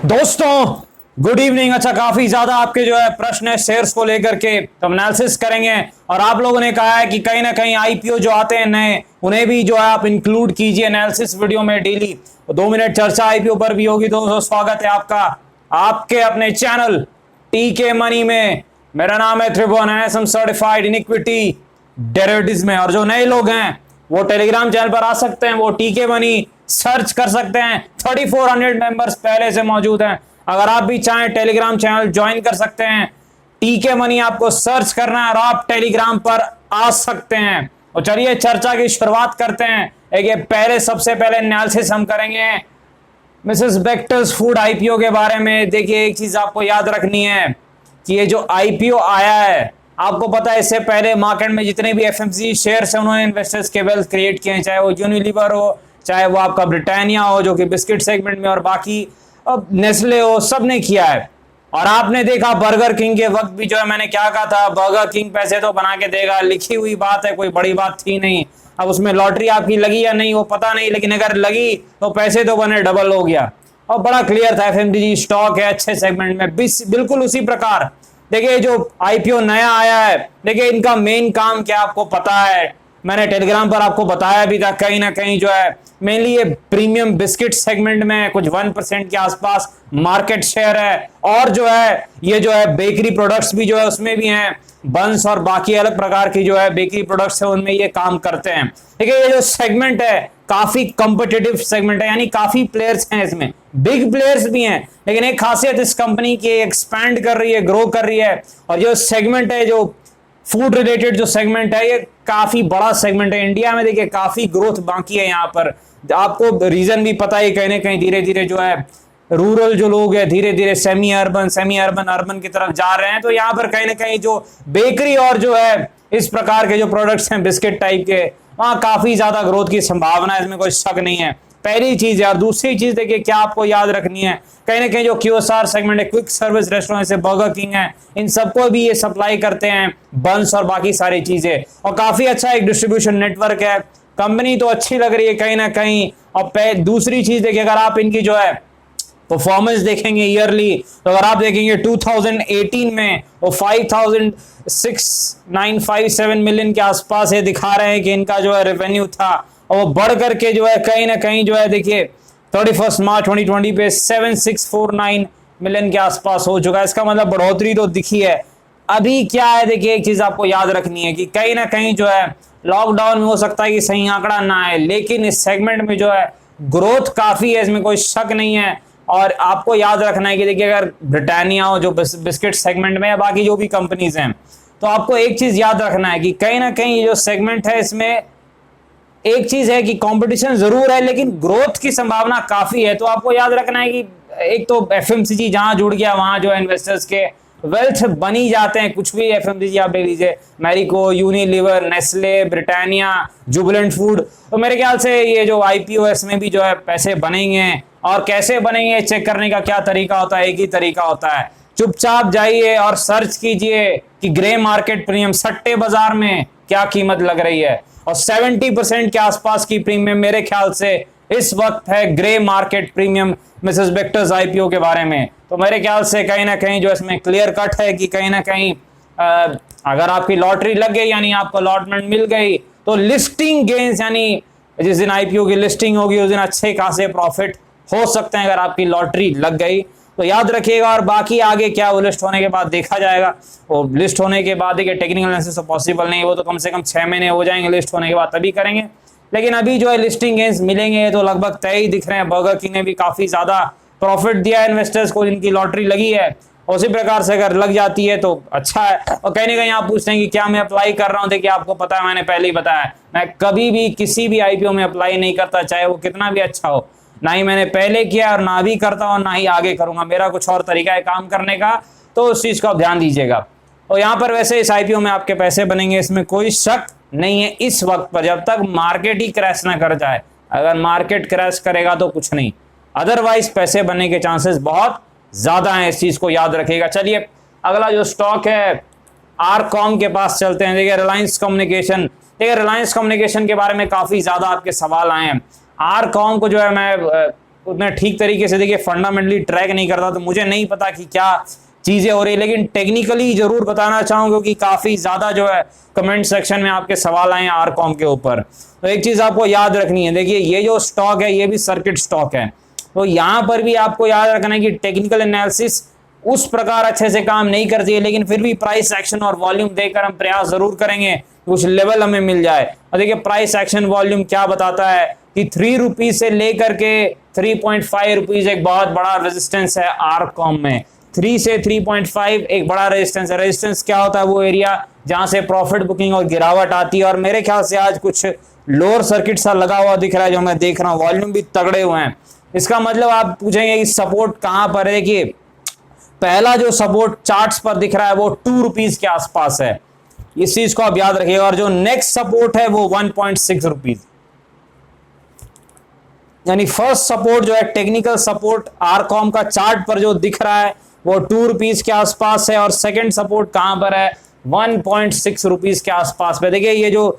दोस्तों good evening. अच्छा, काफी ज्यादा आपके जो है प्रश्न है शेयर्स को लेकर के, तो एनालिसिस करेंगे। और आप लोगों ने कहा है कि कहीं ना कहीं आईपीओ जो आते हैं नए, उन्हें भी जो है आप इंक्लूड कीजिए एनालिसिस वीडियो में डेली। तो 2 मिनट चर्चा आईपीओ पर भी होगी। दोस्तों स्वागत है आपका आपके अपने चैनल टीके मनी में। मेरा नाम है Tribhuvan, NSM certified in equity derivatives में। और जो नए लोग हैं वो टेलीग्राम चैनल पर आ सकते हैं, वो टीके मनी सर्च कर सकते हैं। 3400 मेंबर्स पहले से मौजूद हैं। अगर आप भी चाहें टेलीग्राम चैनल ज्वाइन कर सकते हैं। टीके मनी आपको सर्च करना है और आप टेलीग्राम पर आ सकते हैं। तो चलिए चर्चा की शुरुआत करते हैं। सबसे पहले एनालिसिस हम करेंगे मिसेस बेक्टर्स फूड आईपीओ के बारे में। देखिए, एक चीज आपको याद रखनी है कि ये जो आईपीओ आया है, आपको पता है इससे पहले मार्केट में जितने भी एफएमसीजी शेयर्स हैं उन्होंने इन्वेस्टर्स के वेल्थ क्रिएट किए हैं, चाहे वो यूनिलीवर हो, चाहे वो आपका ब्रिटानिया हो जो कि बिस्किट सेगमेंट में, और बाकी अब नेस्ले हो, सब ने किया है। और आपने देखा बर्गर किंग के वक्त भी जो है मैंने क्या कहा था, बर्गर किंग पैसे तो बना के देगा, लिखी हुई बात है, कोई बड़ी बात थी नहीं। अब उसमें लॉटरी आपकी लगी या नहीं वो पता नहीं, लेकिन अगर लगी तो पैसे तो बने डबल हो गया। और बड़ा क्लियर था, एफएमसीजी स्टॉक है अच्छे सेगमेंट में। बिल्कुल उसी प्रकार देखिए जो आईपीओ नया आया है, देखिए इनका मेन काम क्या आपको पता है, मैंने टेलीग्राम पर आपको बताया भी था। कहीं ना कहीं जो है मेनली ये प्रीमियम बिस्किट सेगमेंट में कुछ 1% के आसपास मार्केट शेयर है। और जो है ये जो है बेकरी प्रोडक्ट्स भी जो है उसमें भी हैं, बंस और बाकी अलग प्रकार की जो है बेकरी प्रोडक्ट्स है उनमें ये काम करते हैं। देखिए ये जो सेगमेंट है काफी कॉम्पिटिटिव सेगमेंट है, यानी काफी प्लेयर्स हैं इसमें, बिग प्लेयर्स भी हैं। लेकिन एक खासियत इस कंपनी की एक्सपैंड कर रही है, ग्रो कर रही है। और जो सेगमेंट है, जो फूड रिलेटेड जो सेगमेंट है, ये काफी बड़ा सेगमेंट है। इंडिया में देखिए काफी ग्रोथ बाकी है यहाँ पर। आपको रीजन भी पता है, कहीं ना कहीं धीरे धीरे जो है रूरल जो लोग हैं धीरे धीरे सेमी अर्बन अर्बन की तरफ जा रहे हैं। तो यहाँ पर कहीं ना कहीं जो बेकरी और जो है इस प्रकार के जो प्रोडक्ट्स हैं बिस्किट टाइप के, वहां काफी ज्यादा ग्रोथ की संभावना है, इसमें कोई शक नहीं है। पहली चीज है। और दूसरी चीज देखिए क्या आपको याद रखनी है, कहीं ना कहीं जो क्यूएसआर सेगमेंट है, क्विक सर्विस रेस्टोरेंट जैसे बर्गर किंग है, इन सबको भी ये सप्लाई करते हैं, बंस और बाकी सारी चीजें। और काफी अच्छा एक डिस्ट्रीब्यूशन नेटवर्क है। कंपनी तो अच्छी लग रही है कहीं ना कहीं। और दूसरी चीज देखिए, अगर आप इनकी जो है परफॉर्मेंस देखेंगे ईयरली, तो अगर आप देखेंगे 2018 में वो 5,697 मिलियन के आसपास ये दिखा रहे हैं कि इनका जो है रेवेन्यू था, और वो बढ़ करके जो है कहीं ना कहीं जो है देखिए 31 मार्च 2020 पे 7649 मिलियन के आसपास हो चुका है। इसका मतलब बढ़ोतरी तो दिखी है। अभी क्या है देखिए, एक चीज आपको याद रखनी है कि कहीं ना कहीं जो है लॉकडाउन में हो सकता है कि सही आंकड़ा ना आए, लेकिन इस सेगमेंट में जो है ग्रोथ काफी है, इसमें कोई शक नहीं है। और आपको याद रखना है कि देखिए अगर ब्रिटानिया हो जो बिस्किट सेगमेंट में, या बाकी जो भी कंपनीज हैं, तो आपको एक चीज याद रखना है कि कहीं ना कहीं ये जो सेगमेंट है इसमें एक चीज है कि कंपटीशन जरूर है, लेकिन ग्रोथ की संभावना काफी है। तो आपको याद रखना है कि एक तो एफएमसीजी जहां जुड़ गया वहां जो इन्वेस्टर्स के वेल्थ बनी जाते हैं। कुछ भी एफएमसीजी आप ले लीजिए, Marico, Unilever, Nestle, Britannia, Jubilant food, तो मेरे ख्याल से ये जो आईपीओ है इसमें भी जो है पैसे बनेंगे। और कैसे बनेंगे चेक करने का क्या तरीका होता है, एक ही तरीका होता है, चुपचाप जाइए और सर्च कीजिए कि ग्रे मार्केट प्रीमियम सट्टे बाजार में क्या कीमत लग रही है। और 70% के आसपास की प्रीमियम मेरे ख्याल से इस वक्त है grey market premium Mrs Bectors IPO के बारे में। तो मेरे ख्याल से कहीं ना कहीं जो इसमें क्लियर कट है कि कहीं ना कहीं अगर आपकी लॉटरी लग गई, यानी आपको अलॉटमेंट मिल गई, तो लिस्टिंग गेन्स, यानी जिस दिन आईपीओ की लिस्टिंग होगी उस दिन अच्छे खासे प्रॉफिट हो सकते हैं अगर आपकी लॉटरी लग गई। तो याद रखिएगा। और बाकी आगे क्या वो लिस्ट होने के बाद देखा जाएगा। वो लिस्ट होने के बाद देखिए टेक्निकल एनालिसिस तो पॉसिबल नहीं, वो तो कम से कम 6 महीने हो जाएंगे लिस्ट होने के बाद, तभी करेंगे। लेकिन अभी जो है लिस्टिंग गेन्स मिलेंगे तो लगभग तय ही दिख रहे हैं। बर्गर किंग ने भी काफी ज्यादा प्रॉफिट दिया है इन्वेस्टर्स को जिनकी लॉटरी लगी है। उसी प्रकार से अगर लग जाती है तो अच्छा है। और कहीं ना कहीं आप पूछते हैं कि क्या मैं अप्लाई कर रहा हूं, देखिए आपको पता है, मैंने पहले ही बताया, मैं कभी भी किसी भी आईपीओ में अप्लाई नहीं करता, चाहे वो कितना भी अच्छा हो। ना ही मैंने पहले किया और ना भी करता हूं, ना ही आगे करूंगा। मेरा कुछ और तरीका है काम करने का, तो उस चीज का ध्यान दीजिएगा। और यहाँ पर वैसे इस आईपीओ में आपके पैसे बनेंगे, इसमें कोई शक नहीं है इस वक्त पर, जब तक मार्केट ही क्रैश ना कर जाए। अगर मार्केट क्रैश करेगा तो कुछ नहीं, अदरवाइज पैसे बनने के चांसेस बहुत ज्यादा हैं, इस चीज को याद रखिएगा। चलिए अगला जो स्टॉक है आरकॉम के पास चलते हैं। देखिए रिलायंस कम्युनिकेशन, देखिए रिलायंस कम्युनिकेशन के बारे में काफी ज्यादा आपके सवाल आए हैं। आरकॉम को जो है मैं उतने ठीक तरीके से देखिए फंडामेंटली ट्रैक नहीं करता, तो मुझे नहीं पता कि क्या चीजें हो रही है, लेकिन टेक्निकली जरूर बताना चाहूंगा क्योंकि काफी ज्यादा जो है कमेंट सेक्शन में आपके सवाल आए आरकॉम के ऊपर। तो एक चीज आपको याद रखनी है, देखिए ये जो स्टॉक है ये भी सर्किट स्टॉक है, तो यहां पर भी आपको याद रखना है कि टेक्निकल एनालिसिस उस प्रकार अच्छे से काम नहीं करती है, लेकिन फिर भी प्राइस एक्शन और वॉल्यूम देकर हम प्रयास जरूर करेंगे कुछ लेवल हमें मिल जाए। और देखिए प्राइस एक्शन वॉल्यूम क्या बताता है कि 3 रुपीज से लेकर के 3.5 रुपीज एक बहुत बड़ा रेजिस्टेंस है आरकॉम में। 3 से 3.5 एक बड़ा रेजिस्टेंस है। रेजिस्टेंस क्या होता है? वो एरिया जहां से प्रॉफिट बुकिंग और गिरावट आती है, और मेरे ख्याल से आज कुछ लोअर सर्किट सा लगा हुआ दिख रहा है जो मैं देख रहा हूं, वॉल्यूम भी तगड़े हुए हैं। इसका मतलब आप पूछेंगे कि सपोर्ट कहां पर है। देखिए पहला जो सपोर्ट चार्ट्स पर दिख रहा है वो 2 रुपीज के आसपास है, इस चीज को आप याद रखिएगा। और जो नेक्स्ट सपोर्ट है वो 1.6 रुपीज, यानी फर्स्ट सपोर्ट जो है टेक्निकल सपोर्ट आरकॉम का चार्ट पर जो दिख रहा है वो 2 रुपीज के आसपास है, और सेकंड सपोर्ट कहां पर है? 1.6 रुपीज के आसपास पे। देखिए ये जो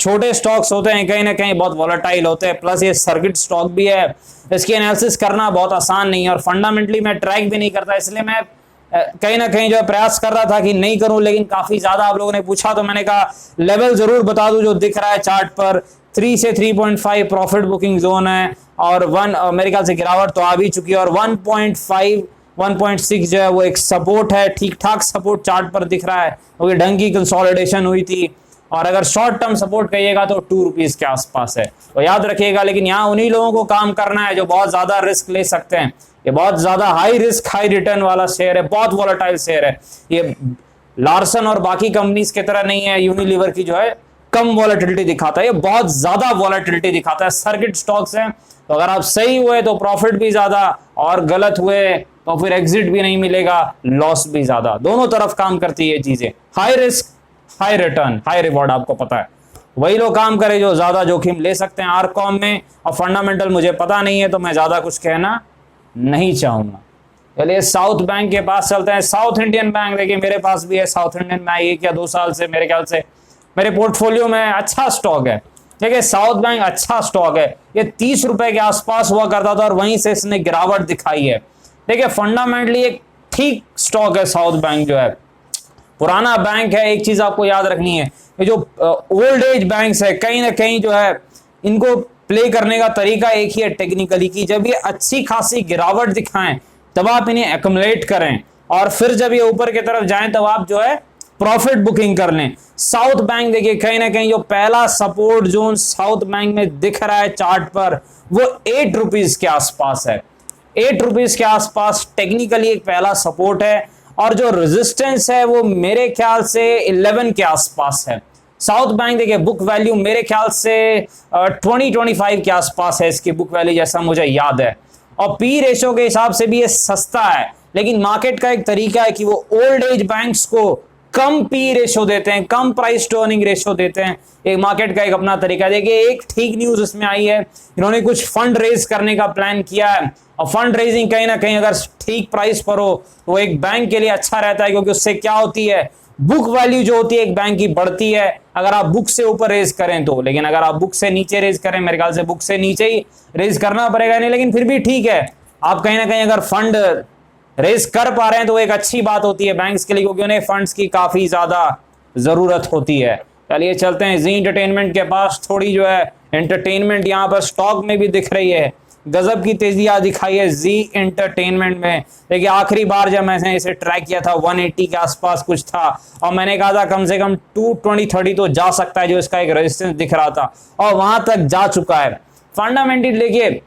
छोटे स्टॉक्स होते हैं कहीं ना कहीं बहुत वॉलेटाइल होते हैं, प्लस ये सर्किट स्टॉक भी है, इसकी एनालिसिस करना बहुत आसान नहीं है, और फंडामेंटली मैं ट्रैक भी नहीं करता, इसलिए मैं कहीं ना कहीं जो है प्रयास कर रहा था कि नहीं करूं, लेकिन काफी ज्यादा आप लोगों ने पूछा तो मैंने कहा लेवल जरूर बता दूं। जो दिख रहा है चार्ट पर 3 से 3.5 प्रॉफिट बुकिंग जोन है, और 1 मेरे ख्याल से गिरावट तो आ भी चुकी है, और 1.5 1.6 जो है वो एक सपोर्ट है, ठीक ठाक सपोर्ट चार्ट पर दिख रहा है, क्योंकि ढंग की कंसोलिडेशन हुई थी। और अगर शॉर्ट टर्म सपोर्ट कहिएगा तो 2 रुपीज के आसपास है, तो याद रखिएगा। लेकिन यहाँ उन्हीं लोगों को काम करना है जो बहुत ज्यादा रिस्क ले सकते हैं। ये बहुत ज्यादा हाई रिस्क हाई रिटर्न वाला शेयर है, बहुत वॉलेटाइल शेयर है। ये लार्सन और बाकी कंपनीज की तरह नहीं है, यूनिलीवर की जो है कम वॉलेटिलिटी दिखाता है, ये बहुत ज्यादा वॉलेटिलिटी दिखाता है। सर्किट स्टॉक्स हैं, तो अगर आप सही हुए तो प्रॉफिट भी ज्यादा, और गलत हुए तो फिर एग्जिट भी नहीं मिलेगा, लॉस भी ज्यादा। दोनों तरफ काम करती है ये चीजें, high risk high return high reward, आपको पता है। वही लोग काम करें जो ज्यादा जोखिम ले सकते हैं आरकॉम में। और फंडामेंटल मुझे पता नहीं है तो मैं ज्यादा कुछ कहना नहीं चाहूंगा। चलिए साउथ बैंक के पास चलते हैं। साउथ इंडियन बैंक, देखिए मेरे पास भी है साउथ इंडियन बैंक, 1 या 2 साल से मेरे ख्याल से मेरे पोर्टफोलियो में अच्छा स्टॉक है। देखिए साउथ बैंक अच्छा स्टॉक है, ये 30 रुपए के आसपास हुआ करता था और वहीं से इसने गिरावट दिखाई है। देखिए फंडामेंटली एक ठीक स्टॉक है साउथ बैंक, जो है पुराना बैंक है। एक चीज आपको याद रखनी है, ये जो ओल्ड एज बैंक्स है कहीं ना कहीं जो है इनको प्ले करने का तरीका एक ही है टेक्निकली, कि जब ये अच्छी खासी गिरावट दिखाएं तब आप इन्हें एक्युमुलेट करें, और फिर जब ये ऊपर की तरफ जाएं तब आप जो है प्रॉफिट बुकिंग कर लें। साउथ बैंक देखिए कहीं ना कहीं जो पहला सपोर्ट जोन साउथ बैंक में दिख रहा है चार्ट पर वो 8 रुपीज के आसपास है। 8 रुपीज के आसपास टेक्निकली एक पहला सपोर्ट है, और जो रेजिस्टेंस है वो मेरे ख्याल से 11 के आसपास है। साउथ बैंक देखिए बुक वैल्यू मेरे ख्याल से 20-25 के आसपास है इसकी बुक वैल्यू, जैसा मुझे याद है। और पी रेशो के हिसाब से भी ये सस्ता है, लेकिन मार्केट का एक तरीका है कि वो ओल्ड एज बैंक्स को कम पी रेशो देते हैं, कम प्राइस टू अर्निंग रेशो देते हैं। एक मार्केट का एक अपना तरीका है। देखिए एक ठीक न्यूज इसमें आई है, इन्होंने कुछ फंड रेज करने का प्लान किया है, और फंड रेजिंग कहीं ना कहीं अगर ठीक प्राइस पर हो तो एक बैंक के लिए अच्छा रहता है, क्योंकि उससे क्या होती है, बुक वैल्यू जो होती है एक बैंक की बढ़ती है अगर आप बुक से ऊपर रेज करें तो। लेकिन अगर आप बुक से नीचे रेज करें, मेरे ख्याल से बुक से नीचे ही रेज करना पड़ेगा नहीं, लेकिन फिर भी ठीक है, आप कहीं ना कहीं अगर फंड रेज कर पा रहे हैं तो एक अच्छी बात होती है बैंक्स के लिए, क्योंकि उन्हें फंड्स की काफी ज्यादा जरूरत होती है। चलिए चलते हैं जी एंटरटेनमेंट के पास। थोड़ी जो है एंटरटेनमेंट यहाँ पर स्टॉक में भी दिख रही है, गजब की तेजी दिखाई है जी एंटरटेनमेंट में। देखिए आखिरी बार जब मैंने इसे ट्रैक किया था 180 के आसपास कुछ था, और मैंने कहा था कम से कम 220-30 तो जा सकता है, जो इसका एक रेजिस्टेंस दिख रहा था, और वहां तक जा चुका है। फंडामेंटली देखिए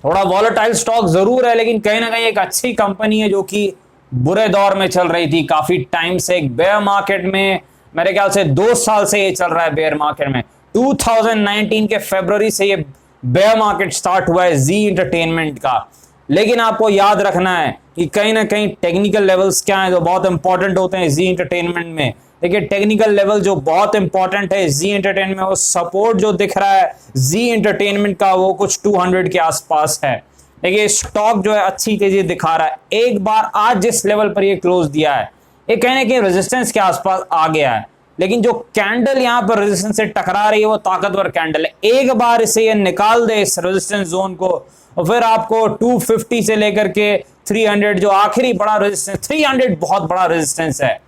थोड़ा वॉलेटाइल स्टॉक जरूर है, लेकिन कहीं ना कहीं एक अच्छी कंपनी है जो कि बुरे दौर में चल रही थी काफी टाइम से, एक बेयर मार्केट में। मेरे ख्याल से 2 साल से ये चल रहा है बेयर मार्केट में। 2019 के फरवरी से ये बेयर मार्केट स्टार्ट हुआ है जी एंटरटेनमेंट का। लेकिन आपको याद रखना है कि कहीं ना कहीं टेक्निकल लेवल्स क्या है जो बहुत इंपॉर्टेंट होते हैं जी एंटरटेनमेंट में। देखिए टेक्निकल लेवल जो बहुत इंपॉर्टेंट है जी एंटरटेनमेंट में, वो सपोर्ट जो दिख रहा है जी एंटरटेनमेंट का वो कुछ 200 के आसपास है। देखिए स्टॉक जो है अच्छी तेजी दिखा रहा है। एक बार आज जिस लेवल पर ये क्लोज दिया है ये कहीं ना कहीं रेजिस्टेंस के आसपास आ गया है, लेकिन जो कैंडल यहां पर रेजिस्टेंस से टकरा रही है वो ताकतवर कैंडल है। एक बार इसे ये निकाल दे इस रेजिस्टेंस जोन को, और फिर आपको 250 से लेकर के 300 जो आखिरी बड़ा रेजिस्टेंस, 300 बहुत बड़ा रेजिस्टेंस है।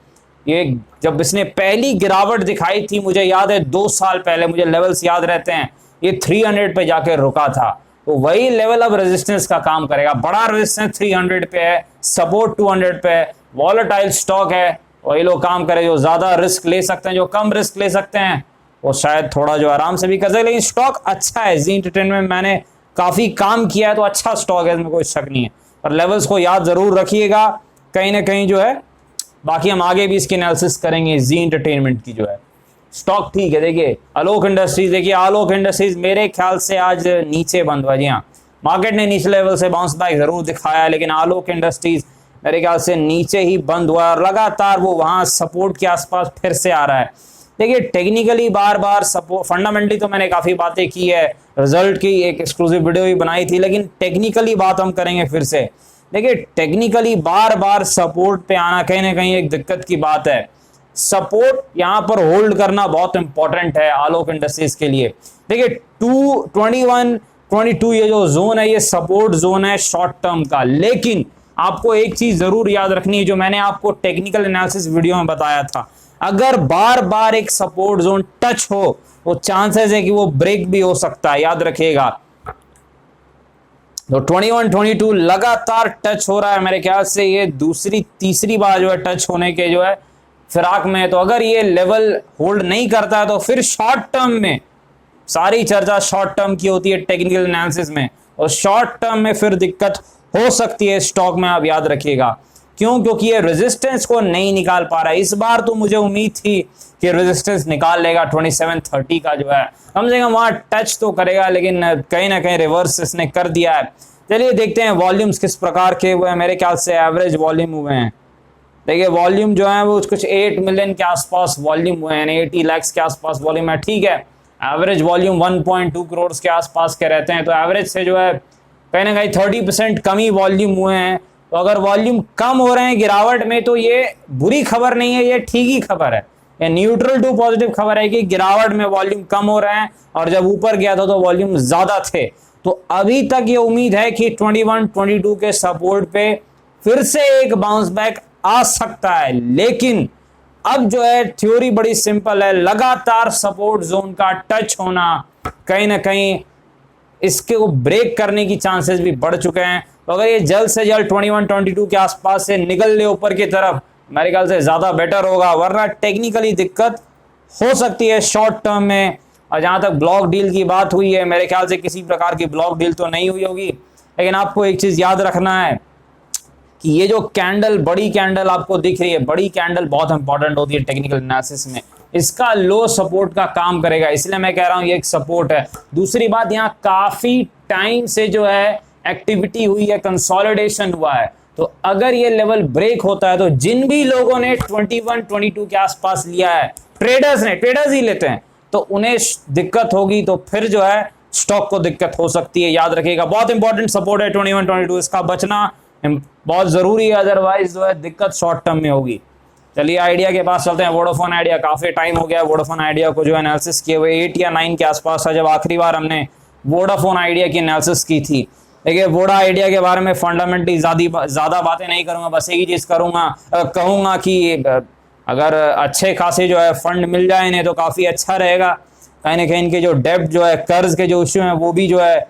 ये जब इसने पहली गिरावट दिखाई थी, मुझे याद है 2 साल पहले, मुझे लेवल्स याद रहते हैं, ये 300 पे जाके रुका था। तो वही लेवल अब रेजिस्टेंस का काम करेगा। बड़ा रेजिस्टेंस 300 पे है, सपोर्ट 200 पे है, वॉलेटाइल स्टॉक है। वही लोग काम करे जो ज्यादा रिस्क ले सकते हैं, जो कम रिस्क ले सकते हैं वो शायद थोड़ा जो आराम से भी कर सकते। लेकिन स्टॉक अच्छा है, जी एंटरटेनमेंट मैंने काफी काम किया है, तो अच्छा स्टॉक है, इसमें कोई शक नहीं है। पर लेवल्स को याद जरूर रखिएगा कहीं ना कहीं जो है। बाकी हम आगे भी इसकी एनालिसिस करेंगे जी एंटरटेनमेंट की जो है। स्टॉक ठीक है। देखिए आलोक इंडस्ट्रीज, देखिए आलोक इंडस्ट्रीज मेरे ख्याल से आज नीचे बंद हुआ। जी हाँ, मार्केट ने नीचे लेवल से बाउंस बैक जरूर दिखाया है, लेकिन आलोक इंडस्ट्रीज मेरे ख्याल से नीचे ही बंद हुआ और लगातार वो वहां सपोर्ट के आसपास फिर से आ रहा है। देखिए टेक्निकली बार बार सपोर्ट, फंडामेंटली तो मैंने काफी बातें की है, रिजल्ट की एक एक्सक्लूसिव वीडियो भी बनाई थी, लेकिन टेक्निकली बात हम करेंगे फिर से। देखिए टेक्निकली बार बार सपोर्ट पे आना कहीं ना कहीं एक दिक्कत की बात है। सपोर्ट यहां पर होल्ड करना बहुत इंपॉर्टेंट है आलोक इंडस्ट्रीज के लिए। देखिए 221 22 ये जो जोन है, ये सपोर्ट जोन है शॉर्ट टर्म का। लेकिन आपको एक चीज जरूर याद रखनी है, जो मैंने आपको टेक्निकल एनालिसिस वीडियो में बताया था, अगर बार बार एक सपोर्ट जोन टच हो तो चांसेस है कि वो ब्रेक भी हो सकता है, याद रखिएगा। तो 21 22 लगातार टच हो रहा है, मेरे ख्याल से ये दूसरी तीसरी बार जो है टच होने के जो है फिराक में है। तो अगर ये लेवल होल्ड नहीं करता है तो फिर शॉर्ट टर्म में, सारी चर्चा शॉर्ट टर्म की होती है टेक्निकल एनालिसिस में, और शॉर्ट टर्म में फिर दिक्कत हो सकती है स्टॉक में, आप याद रखिएगा। क्यों? क्योंकि ये रेजिस्टेंस को नहीं निकाल पा रहा है। इस बार तो मुझे उम्मीद थी कि रेजिस्टेंस निकाल लेगा 2730 का जो है, कम से कम वहां टच तो करेगा, लेकिन कहीं ना कहीं रिवर्स इसने कर दिया है। चलिए देखते हैं वॉल्यूम्स किस प्रकार के हुए हैं। मेरे ख्याल से एवरेज वॉल्यूम हुए हैं, देखिए वॉल्यूम जो है वो कुछ 8 मिलियन के आसपास वॉल्यूम हुए हैं, 80 लाख के आसपास वॉल्यूम है। ठीक है, एवरेज वॉल्यूम 1.2 करोड़ के आसपास के रहते हैं, तो एवरेज से जो है कहीं ना कहीं 30% कम ही वॉल्यूम हुए हैं। तो अगर वॉल्यूम कम हो रहे हैं गिरावट में, तो ये बुरी खबर नहीं है, ये ठीक ही खबर है, ये न्यूट्रल टू पॉजिटिव खबर है कि गिरावट में वॉल्यूम कम हो रहे हैं, और जब ऊपर गया था तो वॉल्यूम ज्यादा थे। तो अभी तक ये उम्मीद है कि 21 22 के सपोर्ट पे फिर से एक बाउंस बैक आ सकता है। लेकिन अब जो है थ्योरी बड़ी सिंपल है, लगातार सपोर्ट जोन का टच होना कहीं ना कहीं इसके को ब्रेक करने की चांसेस भी बढ़ चुके हैं। तो अगर ये जल्द से जल्द 21 22 के आसपास से निकल ले ऊपर की तरफ, मेरे ख्याल से ज्यादा बेटर होगा, वरना टेक्निकली दिक्कत हो सकती है शॉर्ट टर्म में। और जहां तक ब्लॉक डील की बात हुई है, मेरे ख्याल से किसी प्रकार की ब्लॉक डील तो नहीं हुई होगी, लेकिन आपको एक चीज याद रखना है कि ये जो कैंडल, बड़ी कैंडल आपको दिख रही है, बड़ी कैंडल बहुत इंपॉर्टेंट होती है टेक्निकल एनालिसिस में। इसका लो सपोर्ट का काम करेगा, इसलिए मैं कह रहा हूं ये एक सपोर्ट है। दूसरी बात, यहाँ काफी टाइम से जो है एक्टिविटी हुई है, कंसोलिडेशन हुआ है। तो अगर ये लेवल ब्रेक होता है तो जिन भी लोगों ने 21 22 के आसपास लिया है, ट्रेडर्स ही लेते हैं, तो उन्हें दिक्कत होगी, तो फिर जो है स्टॉक को दिक्कत हो सकती है। याद रखिएगा बहुत इंपॉर्टेंट सपोर्ट है 21 22, इसका बचना बहुत जरूरी है, अदरवाइज जो है दिक्कत शॉर्ट टर्म में होगी। चलिए आइडिया के पास चलते हैं। वोडाफोन आइडिया, काफी टाइम हो गया वोडाफोन आइडिया को जो एनालिसिस किए हुए, 8 या 9 के आसपास था जब आखिरी बार हमने वोडाफोन आइडिया की एनालिसिस की थी। देखिए वोडा आइडिया के बारे में फंडामेंटली ज्यादा बातें नहीं करूंगा, बस एक ही चीज कहूंगा कि अगर अच्छे खासे जो है फंड मिल जाए इन्हें तो काफी अच्छा रहेगा। कहीं ना कहीं इनके जो डेब्ट जो है, कर्ज के जो इश्यू है वो भी जो है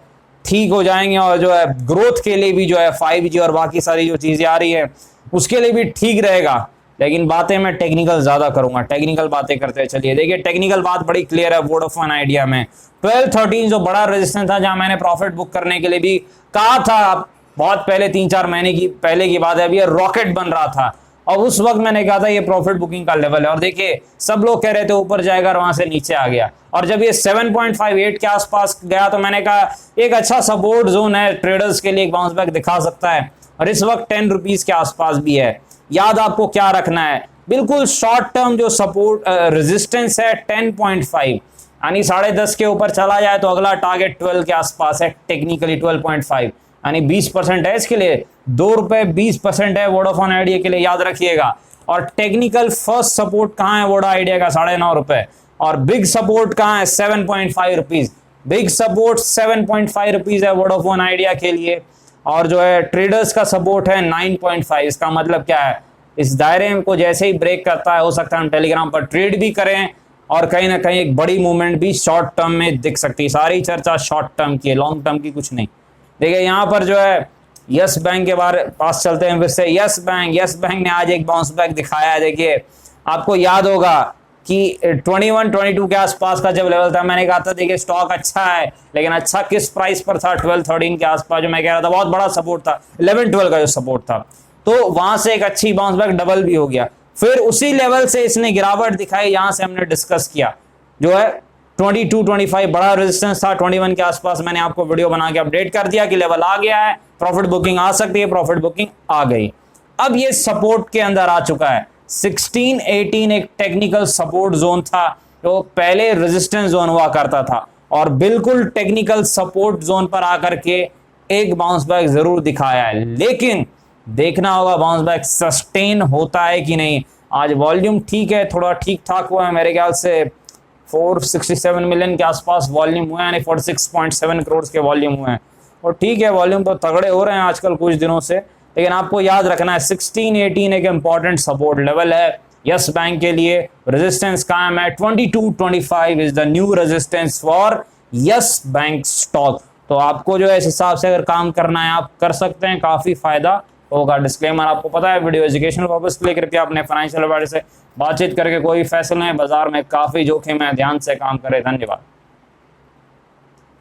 ठीक हो जाएंगे, और जो है ग्रोथ के लिए भी जो है 5G और बाकी सारी जो चीजें आ रही है उसके लिए भी ठीक रहेगा। लेकिन बातें मैं टेक्निकल ज्यादा करूंगा, टेक्निकल बातें करते हैं। चलिए देखिए टेक्निकल बात बड़ी क्लियर है वोडाफोन आइडिया में। 1213 जो बड़ा रेजिस्टेंस था, जहां मैंने प्रॉफिट बुक करने के लिए भी कहा था, बहुत पहले 3-4 महीने की पहले की बात है, अभी ये रॉकेट बन रहा था, और उस वक्त मैंने कहा था ये प्रॉफिट बुकिंग का लेवल है, और देखिए सब लोग कह रहे थे ऊपर जाएगा और वहां से नीचे आ गया। और जब ये 7.58 के आसपास गया तो मैंने कहा एक अच्छा सपोर्ट जोन है, ट्रेडर्स के लिए एक बाउंस बैक दिखा सकता है, और इस वक्त 10 रुपीज के आसपास भी है। याद आपको क्या रखना है, बिल्कुल शॉर्ट टर्म जो सपोर्ट रेजिस्टेंस है 10.5, यानी 10.5 के ऊपर चला जाए तो अगला टारगेट 12 के आसपास है, टेक्निकली 12.5, यानी 20% है इसके लिए, 2 रुपए 20% है वोडाफोन आइडिया के लिए, याद रखिएगा। और टेक्निकल फर्स्ट सपोर्ट कहां है वोडा आइडिया का, 9.5 रुपए, और बिग सपोर्ट कहां है 7.5 रुपीज। बिग सपोर्ट 7.5 रुपीज है वोडाफोन आइडिया के लिए, और जो है ट्रेडर्स का सपोर्ट है 9.5। इसका मतलब क्या है, इस दायरे को जैसे ही ब्रेक करता है हो सकता है हम टेलीग्राम पर ट्रेड भी करें, और कहीं ना कहीं एक बड़ी मूवमेंट भी शॉर्ट टर्म में दिख सकती है। सारी चर्चा शॉर्ट टर्म की है, लॉन्ग टर्म की कुछ नहीं। देखिए यहाँ पर जो है यस बैंक के पास चलते हैं फिर से। यस बैंक ने आज एक बाउंस बैक दिखाया है। देखिए आपको याद होगा कि 21-22 के आसपास का जब लेवल था, मैंने कहा था देखिए स्टॉक अच्छा है, लेकिन अच्छा किस प्राइस पर था, 12-13 के आसपास, जो मैं कह रहा था बहुत बड़ा सपोर्ट था, 11-12 का जो सपोर्ट था। तो वहां से एक अच्छी बाउंस बैक डबल भी हो गया, फिर उसी लेवल से इसने गिरावट दिखाई। यहां से हमने डिस्कस किया जो है 22-25 बड़ा रेजिस्टेंस था, 21 के आसपास मैंने आपको वीडियो बना के अपडेट कर दिया कि लेवल आ गया है, प्रॉफिट बुकिंग आ सकती है, प्रॉफिट बुकिंग आ गई। अब ये सपोर्ट के अंदर आ चुका है। 16-18 एक टेक्निकल सपोर्ट जोन था, जो पहले रेजिस्टेंस जोन हुआ करता था, और बिल्कुल टेक्निकल सपोर्ट जोन पर आकर के एक बाउंस बैक जरूर दिखाया है, लेकिन देखना होगा बाउंस बैक सस्टेन होता है कि नहीं। आज वॉल्यूम ठीक है, थोड़ा ठीक ठाक हुआ है, मेरे ख्याल से 467 मिलियन के आसपास वॉल्यूम हुआ है, यानी 46.7 करोड़ के वॉल्यूम हुए हैं, और ठीक है वॉल्यूम तो तगड़े हो रहे हैं आजकल कुछ दिनों से। लेकिन आपको याद रखना है 16-18 एक इंपॉर्टेंट सपोर्ट लेवल है यस बैंक के लिए। रेजिस्टेंस कायम है, 22-25 is the new resistance for yes bank stock. तो आपको जो है इस हिसाब से अगर काम करना है आप कर सकते हैं, काफी फायदा होगा। डिस्क्लेमर आपको पता है, वीडियो एजुकेशनल पर्पस के लिए कृपया अपने फाइनेंशियल एडवाइजर से बातचीत करके कोई फैसला है, बाजार में काफी जोखिम है, ध्यान से काम करें। धन्यवाद।